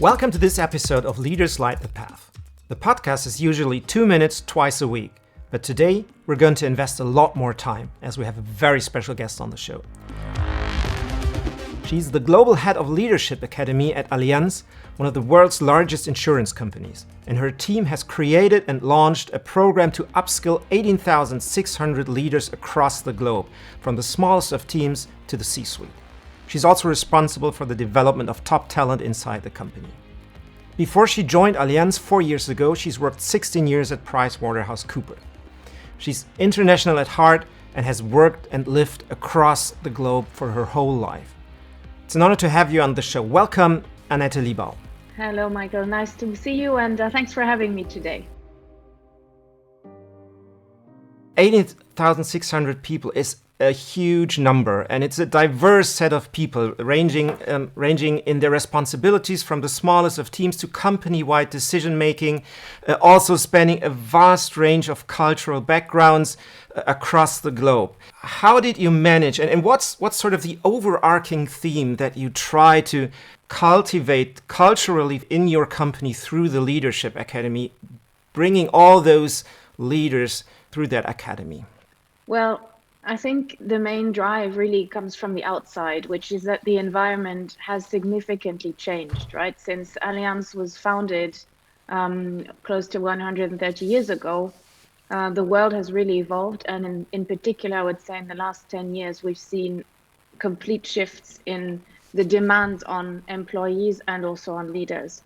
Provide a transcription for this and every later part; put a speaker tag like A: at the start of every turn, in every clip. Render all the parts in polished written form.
A: Welcome to this episode of Leaders Light the Path. The podcast is usually 2 minutes twice a week, but today we're going to invest a lot more time as we have a very special guest on the show. She's the Global Head of Leadership Academy at Allianz, one of the world's largest insurance companies, and her team has created and launched a program to upskill 18,600 leaders across the globe, from the smallest of teams to the C-suite. She's also responsible for the development of top talent inside the company. Before she joined Allianz 4 years ago, she's worked 16 years at PricewaterhouseCoopers. She's international at heart and has worked and lived across the globe for her whole life. It's an honor to have you on the show. Welcome, Annette Liebau.
B: Hello, Michael. Nice to see you, and thanks for having me today.
A: 18,600 people is a huge number, and it's a diverse set of people ranging in their responsibilities from the smallest of teams to company-wide decision-making, also spanning a vast range of cultural backgrounds across the globe. How did you manage, and what's sort of the overarching theme that you try to cultivate culturally in your company through the Leadership Academy, bringing all those leaders through that academy?
B: Well, I think the main drive really comes from the outside, which is that the environment has significantly changed, right? Since Allianz was founded close to 130 years ago, the world has really evolved. And in particular, I would say in the last 10 years, we've seen complete shifts in the demands on employees and also on leaders.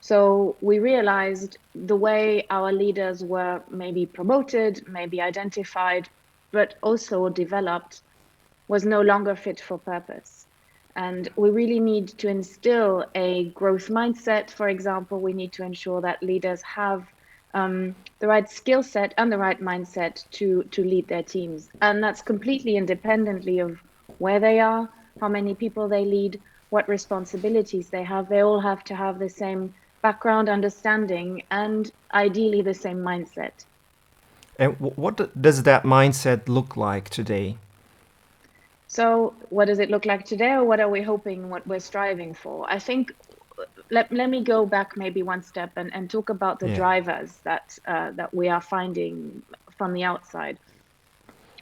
B: So we realized the way our leaders were maybe promoted, maybe identified, but also developed was no longer fit for purpose. And we really need to instill a growth mindset. For example, we need to ensure that leaders have the right skill set and the right mindset to lead their teams. And that's completely independently of where they are, how many people they lead, what responsibilities they have. They all have to have the same background, understanding, and ideally the same mindset.
A: And what does that mindset look like today?
B: So what does it look like today, or what are we hoping, what we're striving for? I think, let me go back maybe one step and talk about the drivers that we are finding from the outside.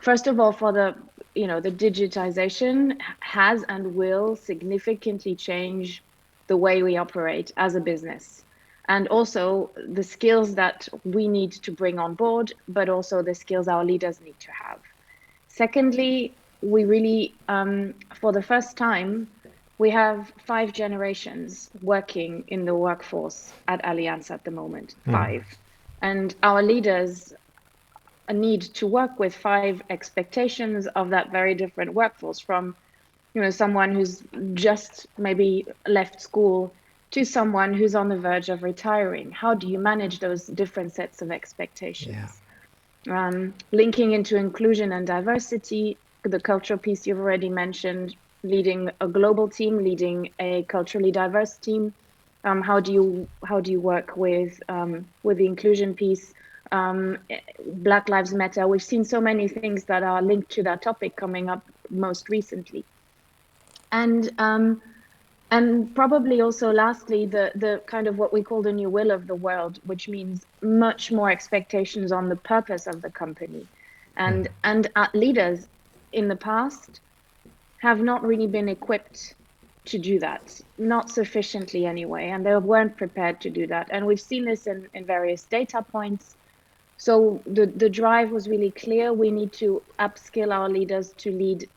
B: First of all, for the digitization has and will significantly change the way we operate as a business. And also the skills that we need to bring on board, but also the skills our leaders need to have. Secondly, we really, for the first time, we have 5 generations working in the workforce at Allianz at the moment, 5. And our leaders need to work with 5 expectations of that very different workforce, from someone who's just maybe left school to someone who's on the verge of retiring. How do you manage those different sets of expectations? Linking into inclusion and diversity, the cultural piece you've already mentioned, leading a global team, leading a culturally diverse team. How do you work with the inclusion piece? Black Lives Matter. We've seen so many things that are linked to that topic coming up most recently. And probably also lastly, the kind of what we call the new will of the world, which means much more expectations on the purpose of the company. And leaders in the past have not really been equipped to do that, not sufficiently anyway, and they weren't prepared to do that. And we've seen this in various data points. So the drive was really clear. We need to upskill our leaders to lead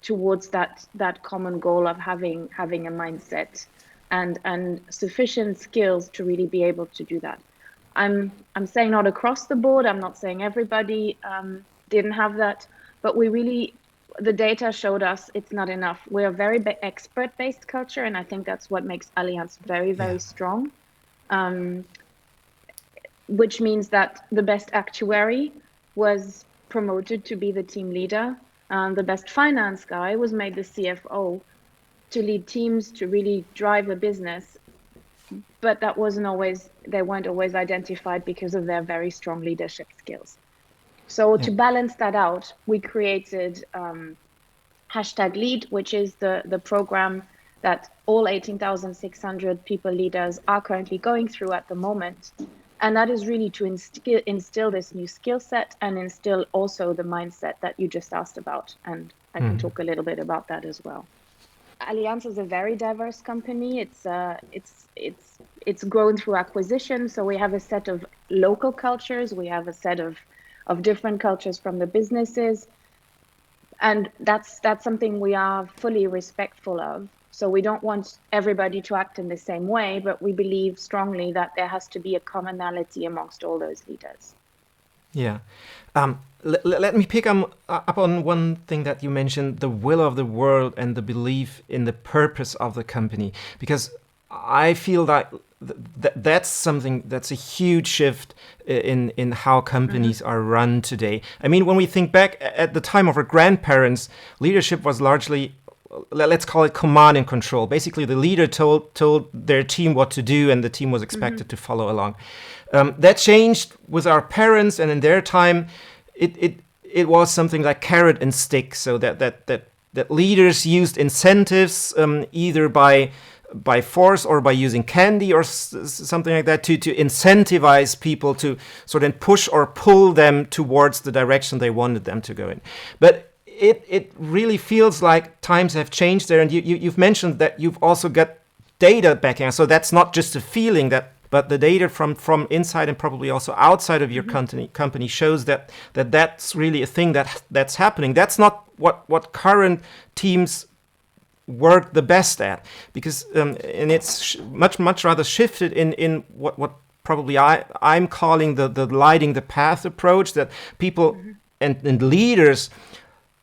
B: towards that common goal of having a mindset and sufficient skills to really be able to do that. I'm saying not across the board. I'm not saying everybody didn't have that, but the data showed us it's not enough. We're a very expert-based culture, and I think that's what makes Allianz very, very strong. Which means that the best actuary was promoted to be the team leader. The best finance guy was made the CFO to lead teams, to really drive a business. But they weren't always identified because of their very strong leadership skills. So to balance that out, we created #Lead, which is the program that all 18,600 people leaders are currently going through at the moment. And that is really to instill this new skill set and instill also the mindset that you just asked about. And I can talk a little bit about that as well. Allianz is a very diverse company. It's grown through acquisition. So we have a set of local cultures. We have a set of different cultures from the businesses. And that's something we are fully respectful of. So we don't want everybody to act in the same way, but we believe strongly that there has to be a commonality amongst all those leaders.
A: Yeah. Let me pick up on one thing that you mentioned, the will of the world and the belief in the purpose of the company. Because I feel that that's something that's a huge shift in how companies are run today. I mean, when we think back at the time of our grandparents, leadership was largely, let's call it command and control. Basically, the leader told their team what to do, and the team was expected to follow along. That changed with our parents, and in their time, it was something like carrot and stick. So that leaders used incentives either by force or by using candy or something like that to incentivize people to sort of push or pull them towards the direction they wanted them to go in. But it really feels like times have changed there, and you've mentioned that you've also got data backing. So that's not just a feeling, but the data from inside and probably also outside of your company shows that's really a thing that's happening. That's not what current teams work the best at, because and it's much rather shifted in what probably I'm calling the lighting the path approach, that people and leaders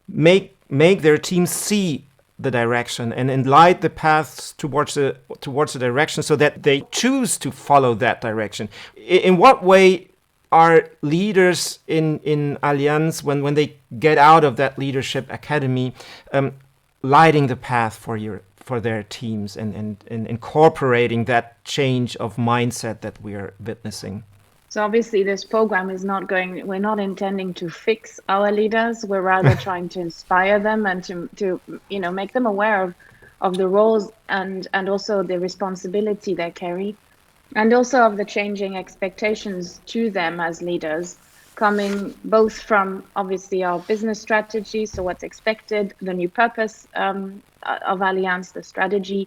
A: make their teams see the direction and light the paths towards the direction so that they choose to follow that direction. In what way are leaders in Allianz, when they get out of that leadership academy, lighting the path for their teams and incorporating that change of mindset that we are witnessing?
B: So obviously this program we're not intending to fix our leaders. We're rather trying to inspire them and to make them aware of the roles and also the responsibility they carry, and also of the changing expectations to them as leaders, coming both from obviously our business strategy, so what's expected, the new purpose of Allianz, the strategy,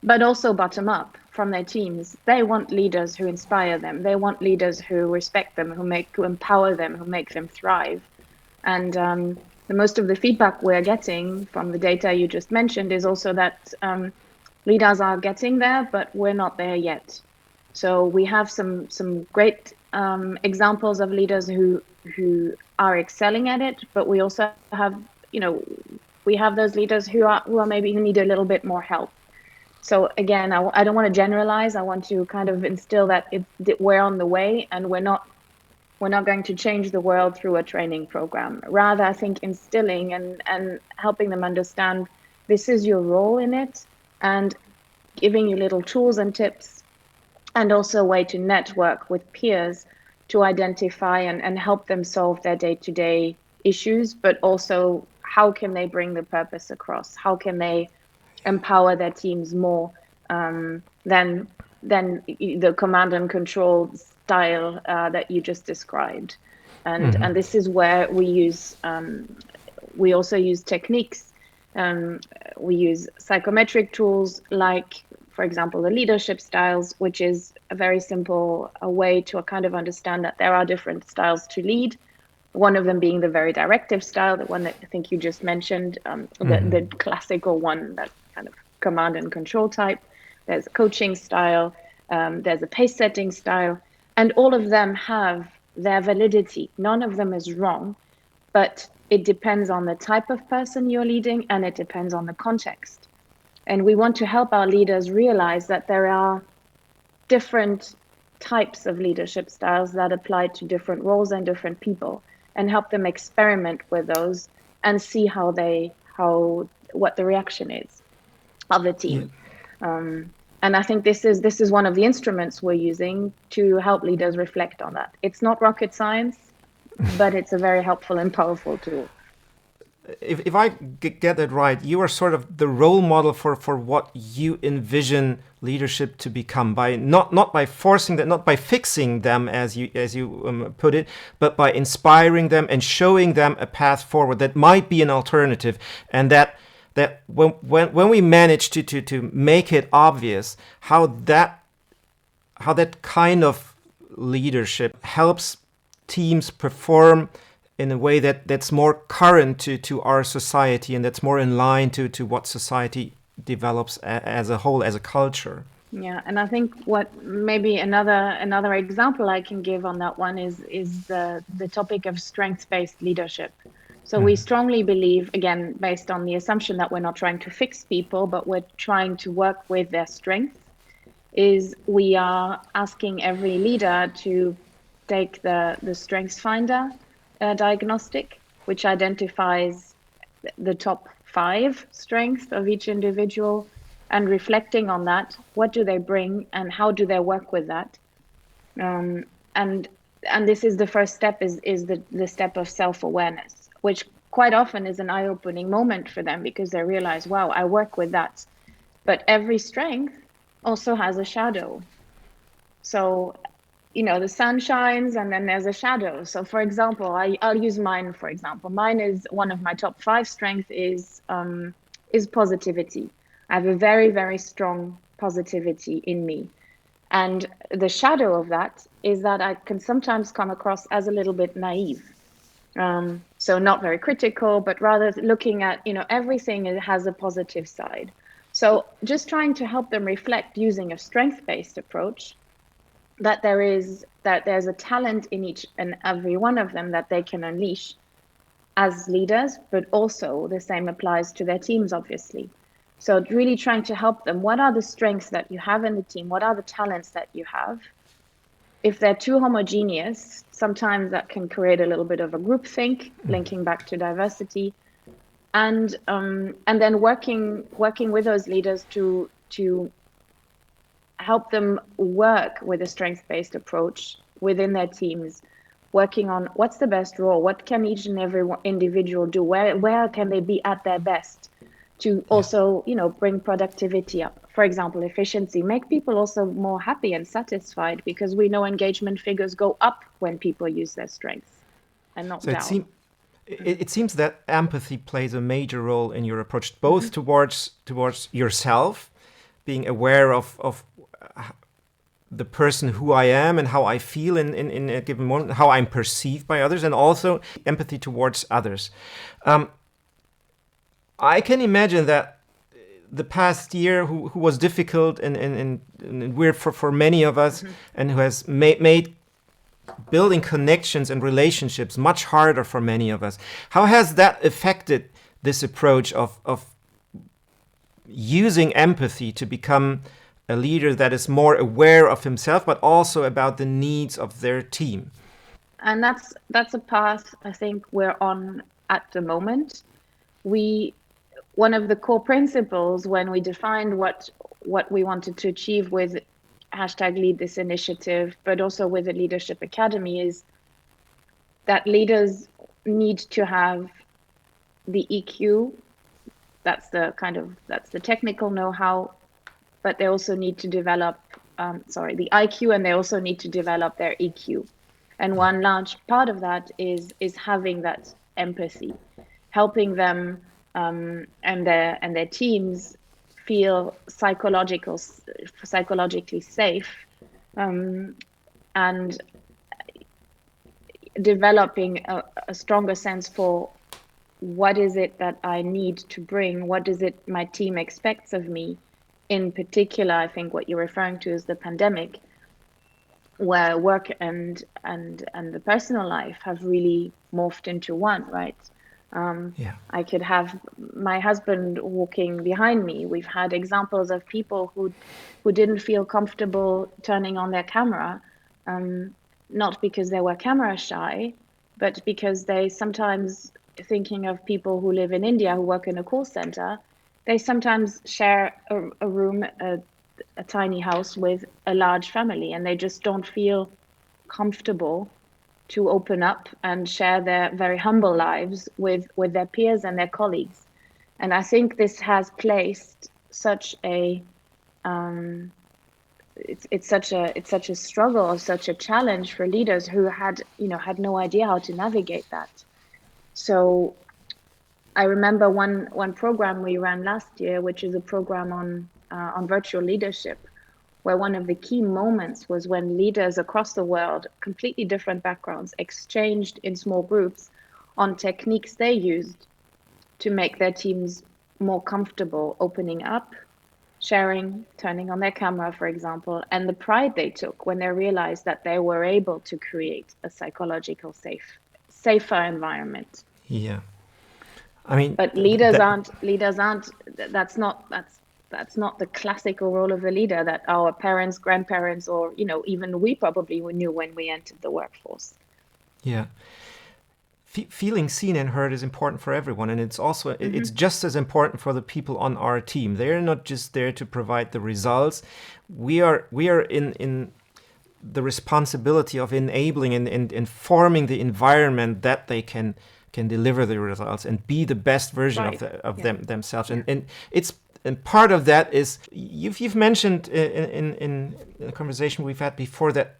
B: but also bottom up from their teams. They want leaders who inspire them. They want leaders who respect them, who empower them, who make them thrive. And the most of the feedback we're getting from the data you just mentioned is also that leaders are getting there, but we're not there yet. So we have some great examples of leaders who are excelling at it, but we also have, we have those leaders who need a little bit more help. So again, I don't want to generalize. I want to kind of instill that we're on the way, and we're not going to change the world through a training program. Rather, I think instilling and helping them understand this is your role in it, and giving you little tools and tips, and also a way to network with peers to identify and help them solve their day-to-day issues, but also how can they bring the purpose across? How can they empower their teams more than the command and control style that you just described. And this is where we also use techniques. We use psychometric tools like, for example, the leadership styles, which is a very simple way to kind of understand that there are different styles to lead. One of them being the very directive style, the one that I think you just mentioned, the classical one, that kind of command and control type. There's a coaching style, there's a pace setting style, and all of them have their validity. None of them is wrong, but it depends on the type of person you're leading, and it depends on the context. And we want to help our leaders realize that there are different types of leadership styles that apply to different roles and different people, and help them experiment with those and see what the reaction is of the team. Yeah. And I think this is one of the instruments we're using to help leaders reflect on that. It's not rocket science, but it's a very helpful and powerful tool.
A: if I get it right, you are sort of the role model for what you envision leadership to become, by not by forcing them, not by fixing them as you put it, but by inspiring them and showing them a path forward that might be an alternative, and that when we manage to make it obvious how that kind of leadership helps teams perform in a way that's more current to our society, and that's more in line to what society develops as a whole, as a culture.
B: Yeah, and I think what maybe another example I can give on that one is the topic of strengths-based leadership. So we strongly believe, again, based on the assumption that we're not trying to fix people, but we're trying to work with their strengths, is we are asking every leader to take the Strengths Finder diagnostic, which identifies the top 5 strengths of each individual, and reflecting on that, what do they bring and how do they work with that? And this is the first step, is the step of self-awareness, which quite often is an eye-opening moment for them, because they realize, wow, I work with that. But every strength also has a shadow. So, the sun shines and then there's a shadow. So for example, I'll use mine, for example. Mine is one of my top 5 strengths is positivity. I have a very, very strong positivity in me. And the shadow of that is that I can sometimes come across as a little bit naive. So not very critical, but rather looking at, everything has a positive side. So just trying to help them reflect using a strength-based approach, that there's a talent in each and every one of them that they can unleash as leaders, but also the same applies to their teams, obviously. So really trying to help them. What are the strengths that you have in the team? What are the talents that you have? If they're too homogeneous, sometimes that can create a little bit of a groupthink, linking back to diversity, and then working with those leaders to help them work with a strengths-based approach within their teams, working on what's the best role, what can each and every individual do, where can they be at their best, to also, bring productivity up. For example, efficiency, make people also more happy and satisfied, because we know engagement figures go up when people use their strengths and not down.
A: It seems that empathy plays a major role in your approach, both towards yourself, being aware of the person who I am and how I feel in a given moment, how I'm perceived by others, and also empathy towards others. I can imagine that the past year, who was difficult and weird for many of us, and who has made building connections and relationships much harder for many of us. How has that affected this approach of using empathy to become a leader that is more aware of himself, but also about the needs of their team?
B: And that's a path I think we're on at the moment. One of the core principles when we defined what we wanted to achieve with #Lead This Initiative, but also with the Leadership Academy, is that leaders need to have the EQ. That's the technical know-how, but they also need to develop the IQ, and they also need to develop their EQ. And one large part of that is having that empathy, helping them and their teams feel psychologically safe, and developing a stronger sense for what is it that I need to bring, what is it my team expects of me. In particular, I think what you're referring to is the pandemic, where work and the personal life have really morphed into one, right? I could have my husband walking behind me. We've had examples of people who didn't feel comfortable turning on their camera, not because they were camera shy, but because they sometimes, thinking of people who live in India who work in a call center, they sometimes share a room, a tiny house with a large family, and they just don't feel comfortable to open up and share their very humble lives with their peers and their colleagues. And I think this has placed such a it's such a struggle, such a challenge for leaders who had no idea how to navigate that. So I remember one program we ran last year, which is a program on virtual leadership, where one of the key moments was when leaders across the world, completely different backgrounds, exchanged in small groups on techniques they used to make their teams more comfortable opening up, sharing, turning on their camera, for example, and the pride they took when they realized that they were able to create a psychological safer environment.
A: Yeah. I mean,
B: but leaders aren't. That's not the classical role of a leader that our parents, grandparents, or even we probably knew when we entered the workforce.
A: Yeah. Feeling seen and heard is important for everyone, and it's also it's just as important for the people on our team. They're not just there to provide the results. We are in the responsibility of enabling and forming the environment that they can deliver the results and be the best version of themselves. And part of that is you've mentioned in a conversation we've had before that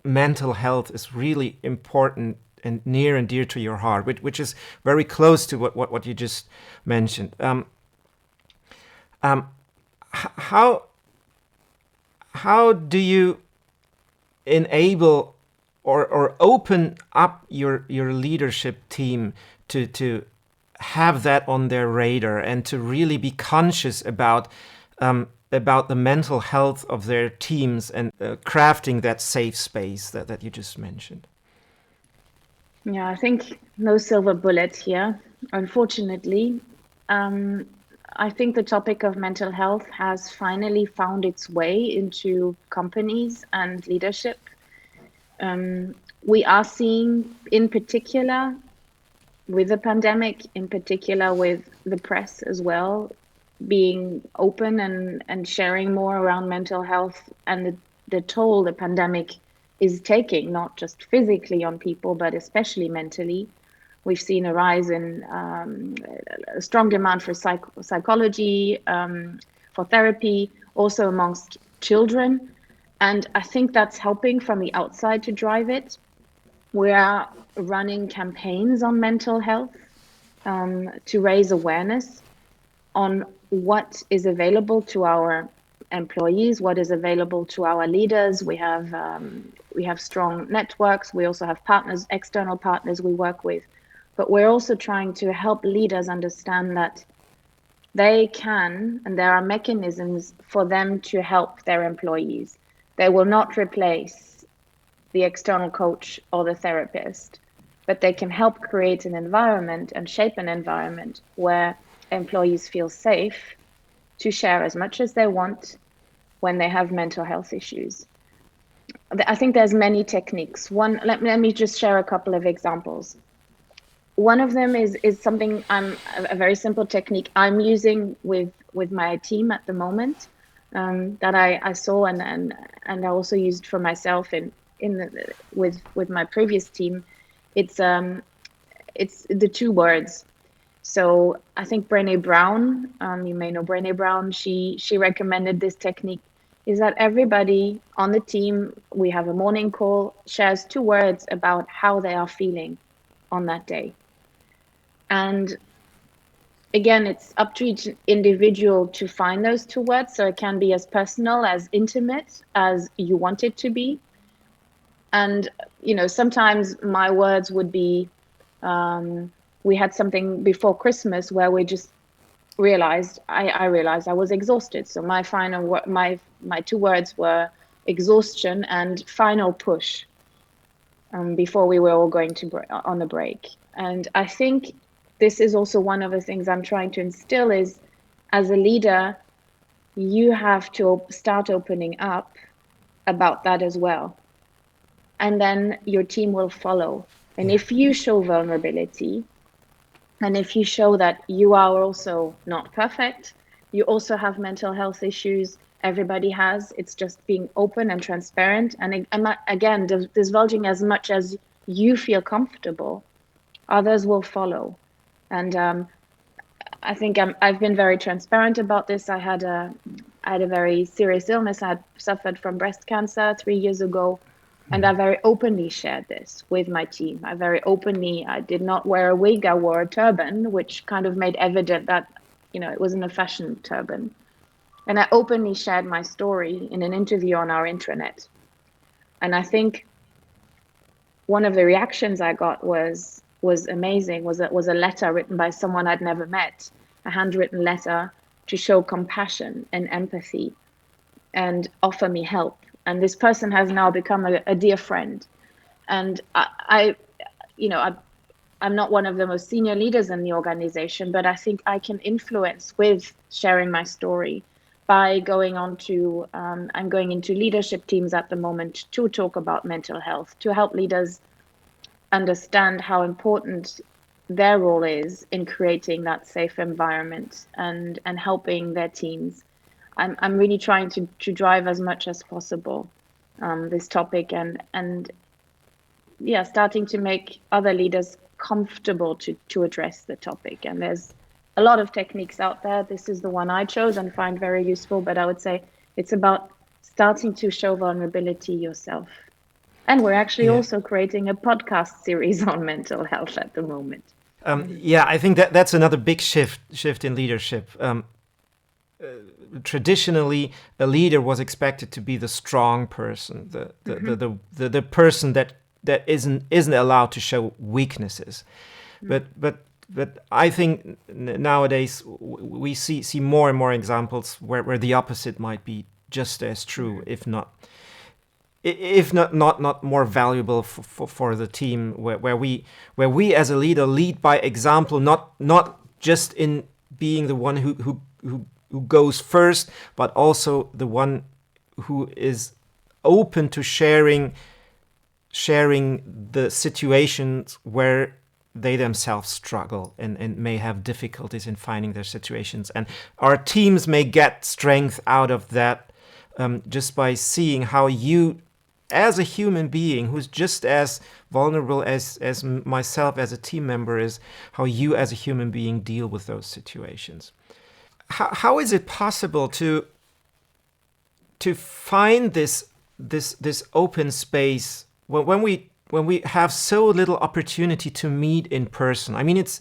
A: mental health is really important and near and dear to your heart, which is very close to what you just mentioned. How do you enable or open up your leadership team to have that on their radar and to really be conscious about the mental health of their teams and crafting that safe space that you just mentioned?
B: Yeah, I think no silver bullet here, unfortunately. I think the topic of mental health has finally found its way into companies and leadership. We are seeing, in particular, with the pandemic, in particular with the press as well, being open and sharing more around mental health and the toll the pandemic is taking, not just physically on people, but especially mentally. We've seen a rise in a strong demand for psychology, for therapy, also amongst children. And I think that's helping from the outside to drive it. We are running campaigns on mental health to raise awareness on what is available to our employees, what is available to our leaders. We have strong networks. We also have partners, external partners we work with. But we're also trying to help leaders understand that they can, and there are mechanisms for them to help their employees. They will not replace the external coach or the therapist, but they can help create an environment and shape an environment where employees feel safe to share as much as they want when they have mental health issues. I think there's many techniques. Let me just share a couple of examples. One of them is something a very simple technique I'm using with my team at the moment, that I saw and I also used for myself with my previous team. It's the 2 words. So I think Brené Brown, you may know Brené Brown, she recommended this technique, is that everybody on the team, we have a morning call, shares 2 words about how they are feeling on that day. And again, it's up to each individual to find those 2 words. So it can be as personal, as intimate as you want it to be. And, sometimes my words would be, we had something before Christmas where we just realized, I realized I was exhausted. So my my 2 words were exhaustion and final push, before we were all going to on a break. And I think this is also one of the things I'm trying to instill is, as a leader, you have to start opening up about that as well. And then your team will follow. And if you show vulnerability, and if you show that you are also not perfect, you also have mental health issues, everybody has, it's just being open and transparent. And again, divulging as much as you feel comfortable, others will follow. And I think I've been very transparent about this. I had a very serious illness. I had suffered from breast cancer 3 years ago, and I very openly shared this with my team. I did not wear a wig. I wore a turban, which kind of made evident that, it wasn't a fashion turban. And I openly shared my story in an interview on our intranet. And I think one of the reactions I got was amazing. Was a letter written by someone I'd never met, a handwritten letter to show compassion and empathy and offer me help. And this person has now become a dear friend. And I'm not one of the most senior leaders in the organization, but I think I can influence with sharing my story by going on to, I'm going into leadership teams at the moment to talk about mental health, to help leaders understand how important their role is in creating that safe environment and helping their teams. I'm really trying to drive as much as possible this topic and yeah, starting to make other leaders comfortable to address the topic. And there's a lot of techniques out there. This is the one I chose and find very useful, but I would say it's about starting to show vulnerability yourself. And we're actually also creating a podcast series on mental health at the moment.
A: I think that's another big shift in leadership. Traditionally, a leader was expected to be the strong person, the person that isn't allowed to show weaknesses. But I think nowadays we see more and more examples where the opposite might be just as true, if not more valuable for the team, where we as a leader lead by example, not just in being the one who goes first, but also the one who is open to sharing the situations where they themselves struggle and may have difficulties in finding their situations. And our teams may get strength out of that just by seeing how you, as a human being who's just as vulnerable as myself as a team member is, how you as a human being deal with those situations. How is it possible to find this open space when we have so little opportunity to meet in person? I mean, it's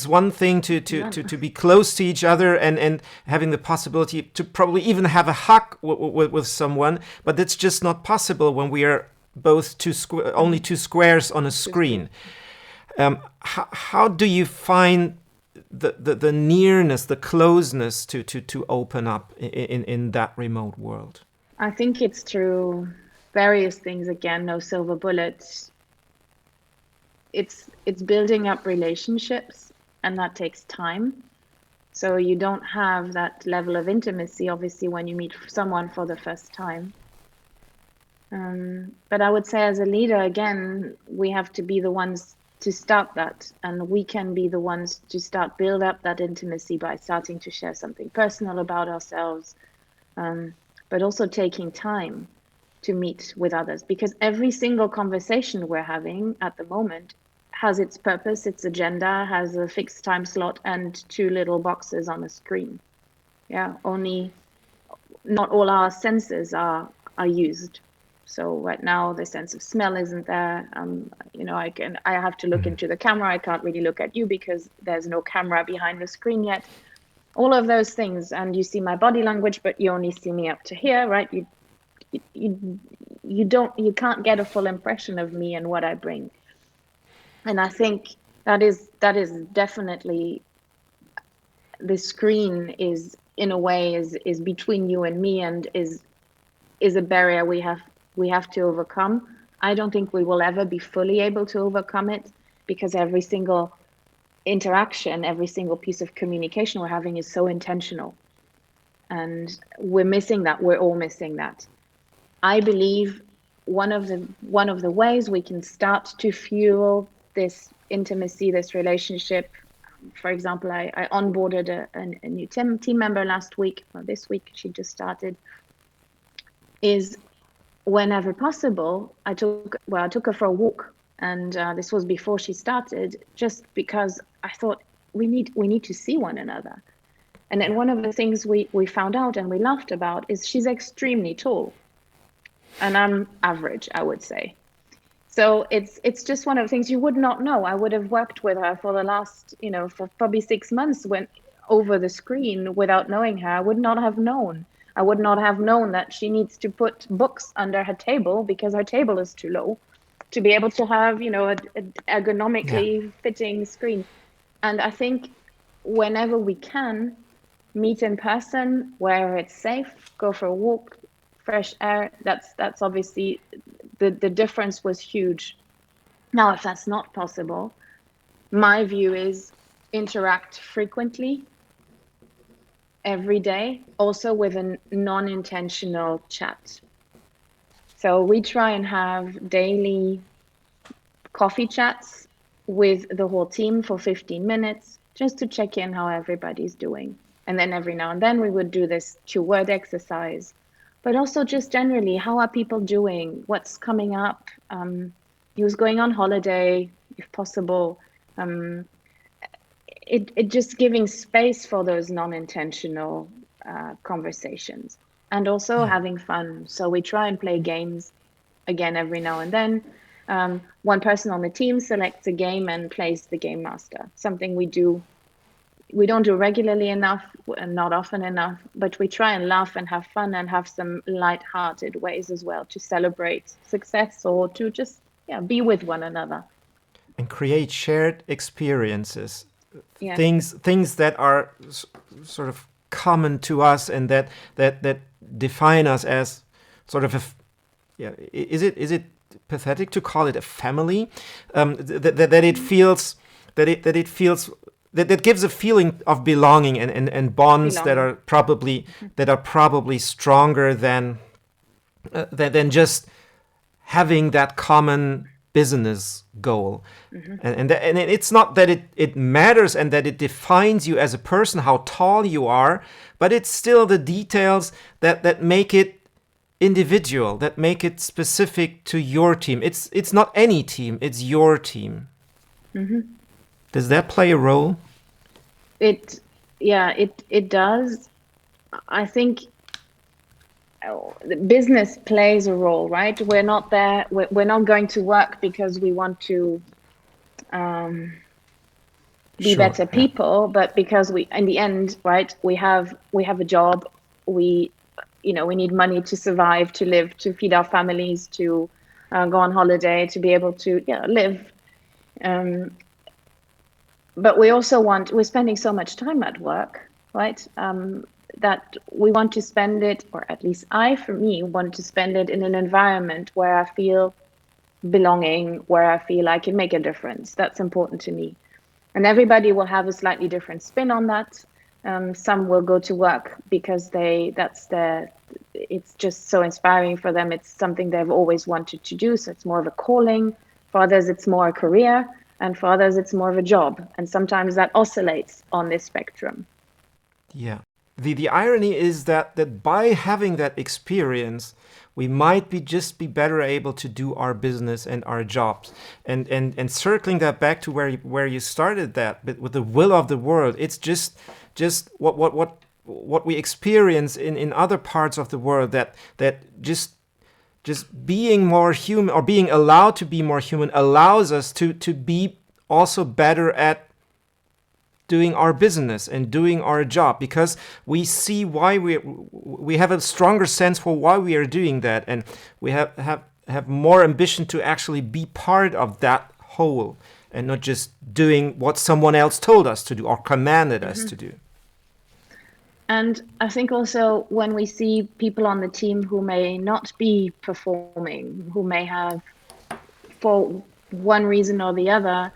A: one thing to be close to each other and having the possibility to probably even have a hug with someone, but that's just not possible when we are both only two squares on a screen. How do you find the nearness, the closeness to open up in that remote world?
B: I think it's through various things. Again, no silver bullets. It's building up relationships, and that takes time. So you don't have that level of intimacy, obviously, when you meet someone for the first time. But I would say as a leader, again, we have to be the ones to start that, and we can be the ones to build up that intimacy by starting to share something personal about ourselves, but also taking time to meet with others, because every single conversation we're having at the moment has its purpose, its agenda, has a fixed time slot and two little boxes on a screen. Yeah, only not all our senses are used. So right now the sense of smell isn't there. I have to look into the camera. I can't really look at you because there's no camera behind the screen yet. All of those things, and you see my body language, but you only see me up to here, right? You can't get a full impression of me and what I bring. And I think that is definitely, the screen is in a way is between you and me, and is a barrier we have to overcome. I don't think we will ever be fully able to overcome it, because every single interaction, every single piece of communication we're having is so intentional, and we're missing that. We're all missing that. I believe one of the ways we can start to fuel this intimacy, this relationship. For example, I onboarded a new team member last week, or this week she just started, is whenever possible, I took her for a walk And this was before she started, just because I thought we need to see one another. And then one of the things we found out and we laughed about is she's extremely tall, and I'm average, I would say. So it's just one of the things you would not know. I would have worked with her for the last, for probably 6 months when over the screen without knowing her. I would not have known. I would not have known that she needs to put books under her table because her table is too low to be able to have, a ergonomically fitting screen. And I think whenever we can meet in person where it's safe, go for a walk, fresh air, that's obviously the difference was huge. Now, if that's not possible, my view is interact frequently every day, also with a non-intentional chat. So we try and have daily coffee chats with the whole team for 15 minutes, just to check in how everybody's doing. And then every now and then we would do this 2-word exercise, but also just generally, how are people doing? What's coming up? Who's going on holiday, if possible? It just giving space for those non-intentional conversations, and also having fun. So we try and play games again every now and then. One person on the team selects a game and plays the game master, something we don't do regularly enough and not often enough, but we try and laugh and have fun and have some light-hearted ways as well to celebrate success or to just be with one another.
A: And create shared experiences, things that are sort of common to us and that define us as sort of is it pathetic to call it a family? That gives a feeling of belonging and bonds that are probably stronger than just having that common business goal. And it's not that it matters and that it defines you as a person, how tall you are, but it's still the details that make it individual, that make it specific to your team. It's not any team, it's your team. Does that play a role?
B: It does. I think business plays a role, right? We're not there. We're not going to work because we want to be better people, but because in the end, right? We have a job. We need money to survive, to live, to feed our families, to go on holiday, to be able to live. But we also we're spending so much time at work, right? That we want to spend it, or at least for me, want to spend it in an environment where I feel belonging, where I feel I can make a difference. That's important to me. And everybody will have a slightly different spin on that. Some will go to work because it's just so inspiring for them. It's something they've always wanted to do. So it's more of a calling. For others, it's more a career. And for others, it's more of a job. And sometimes that oscillates on this spectrum.
A: Yeah. The irony is that by having that experience, we might be better able to do our business and our jobs. And circling that back to where you started that, but with the will of the world, it's just what we experience in other parts of the world that just being more human, or being allowed to be more human, allows us to be also better at doing our business and doing our job, because we see why we have a stronger sense for why we are doing that, and we have more ambition to actually be part of that whole and not just doing what someone else told us to do or commanded us to do.
B: And I think also when we see people on the team who may not be performing, who may have, for one reason or the other,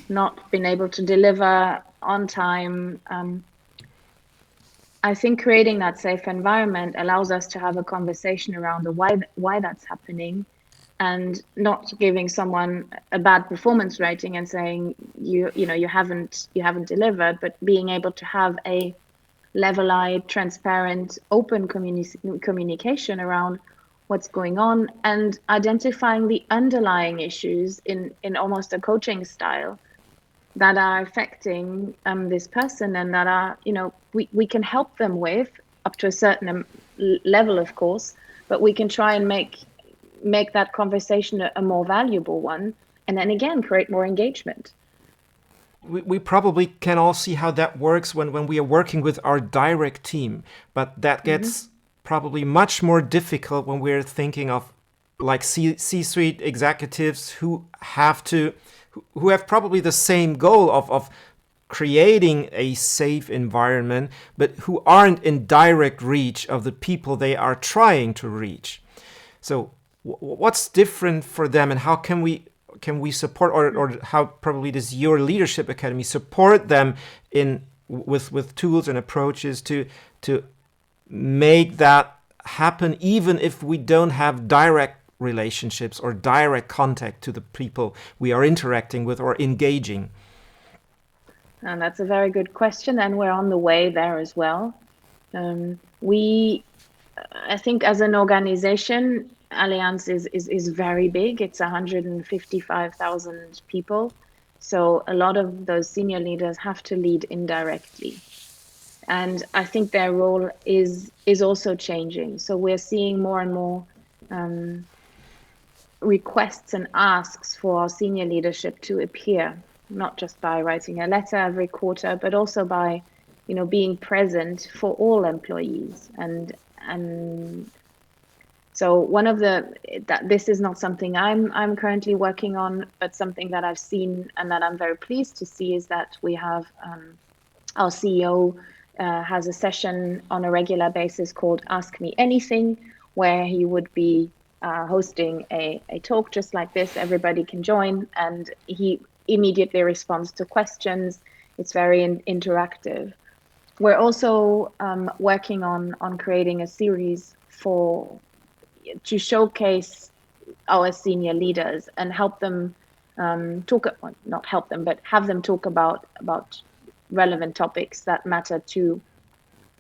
B: not been able to deliver on time, I think creating that safe environment allows us to have a conversation around the why that's happening, and not giving someone a bad performance rating and saying you haven't delivered, but being able to have a level-eyed, transparent, open communication around what's going on, and identifying the underlying issues in almost a coaching style that are affecting this person, and that are, we can help them with up to a certain level, of course, but we can try and make that conversation a more valuable one, and then again create more engagement.
A: We probably can all see how that works when we are working with our direct team, but that gets probably much more difficult when we're thinking of like C-suite executives who have probably the same goal of creating a safe environment, but who aren't in direct reach of the people they are trying to reach. So what's different for them, and how can we support, or how probably does your leadership academy support them with tools and approaches to make that happen, even if we don't have direct relationships or direct contact to the people we are interacting with or engaging?
B: And that's a very good question, and we're on the way there as well. I think as an organization, Allianz is very big. It's 155,000 people. So a lot of those senior leaders have to lead indirectly. And I think their role is also changing. So we're seeing more and more requests and asks for our senior leadership to appear, not just by writing a letter every quarter, but also by, being present for all employees. And so this is not something I'm currently working on, but something that I've seen and that I'm very pleased to see is that we have our CEO has a session on a regular basis called Ask Me Anything, where he would be hosting a talk just like this. Everybody can join, and he immediately responds to questions. It's very interactive. We're also working on creating a series to showcase our senior leaders and help them not help them, but have them talk about relevant topics that matter to,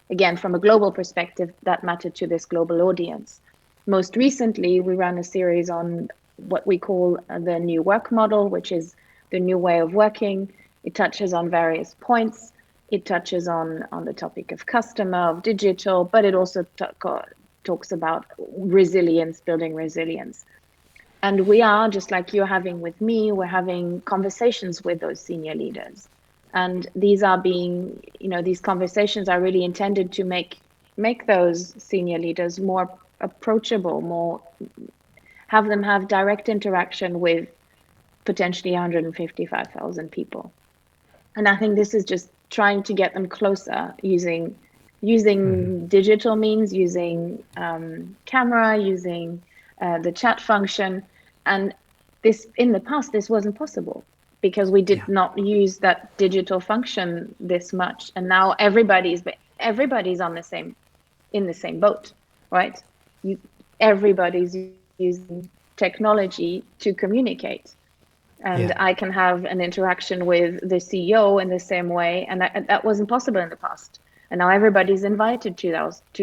B: again, from a global perspective, that matter to this global audience. Most recently, we ran a series on what we call the new work model, which is the new way of working. It touches on various points. It touches on the topic of customer, of digital, but it also talks about resilience, building resilience. And we are, just like you're having with me, we're having conversations with those senior leaders. And these conversations are really intended to make those senior leaders more approachable, have them have direct interaction with potentially 155,000 people. And I think this is just trying to get them closer using digital means, using camera, using the chat function. And this, in the past, this wasn't possible because we did not use that digital function this much. And now everybody's in the same boat, right? Everybody's using technology to communicate. And I can have an interaction with the CEO in the same way, and that wasn't possible in the past. And now everybody's invited to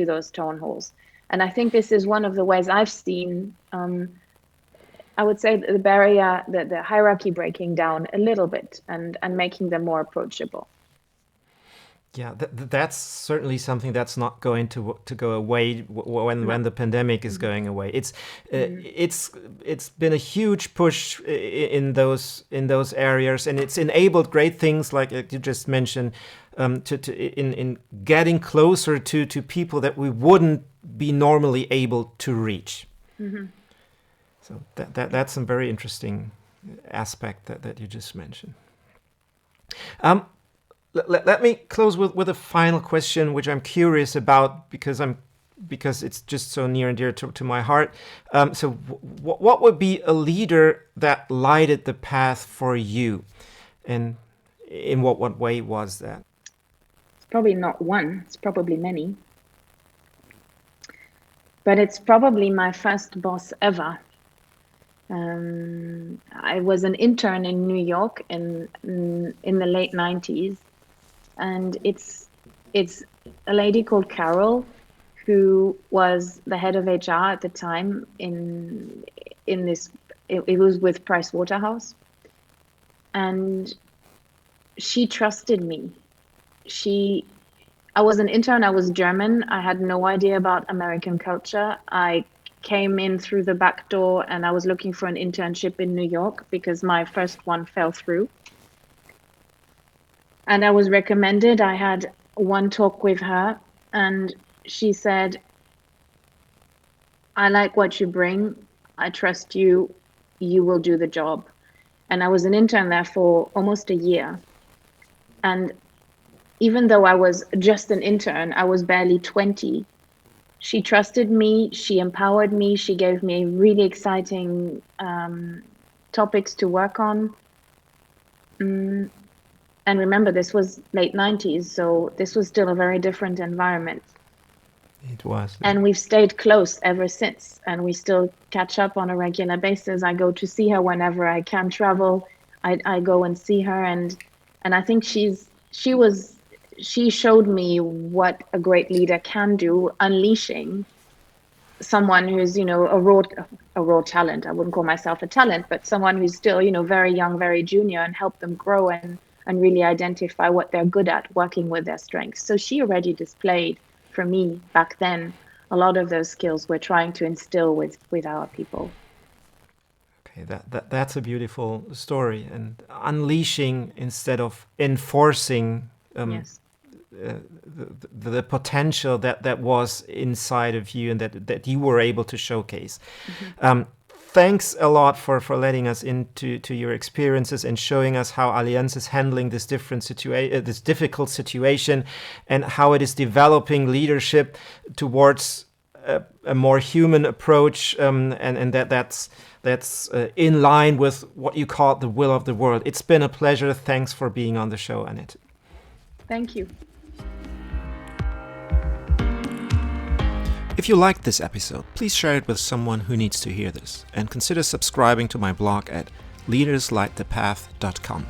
B: those town halls. And I think this is one of the ways I've seen, I would say, the barrier, the hierarchy breaking down a little bit and making them more approachable.
A: Yeah, that's certainly something that's not going to go away when the pandemic is going away. It's been a huge push in those areas, and it's enabled great things like you just mentioned, in getting closer to people that we wouldn't be normally able to reach. Mm-hmm. So that's some very interesting aspect that you just mentioned. Let me close with a final question, which I'm curious about because it's just so near and dear to my heart. So what would be a leader that lighted the path for you, and in what way was that?
B: It's probably not one. It's probably many. But it's probably my first boss ever. I was an intern in New York in the late 90s. And it's a lady called Carol who was the head of HR at the time in this. It was with Price Waterhouse, and she trusted me. I was an intern. I was German. I had no idea about American culture. I came in through the back door, and I was looking for an internship in New York because my first one fell through. And I was recommended. I had one talk with her, and she said, I like what you bring. I trust you. You will do the job. And I was an intern there for almost a year. And even though I was just an intern, I was barely 20. She trusted me. She empowered me. She gave me really exciting topics to work on. And remember, this was late 90s, so this was still a very different environment.
A: It was.
B: And we've stayed close ever since, and we still catch up on a regular basis. I go to see her whenever I can travel. I go and see her, and I think she showed me what a great leader can do, unleashing someone who's, a raw talent. I wouldn't call myself a talent, but someone who's still, very young, very junior, and help them grow and really identify what they're good at, working with their strengths. So she already displayed, for me back then, a lot of those skills we're trying to instill with our people.
A: Okay, that's a beautiful story, and unleashing instead of enforcing
B: Yes.
A: the potential that was inside of you and that you were able to showcase. Mm-hmm. Thanks a lot for letting us into your experiences and showing us how Allianz is handling this this difficult situation, and how it is developing leadership towards a more human approach, and that's in line with what you call the will of the world. It's been a pleasure. Thanks for being on the show, Annette.
B: Thank you.
A: If you liked this episode, please share it with someone who needs to hear this, and consider subscribing to my blog at leaderslightthepath.com.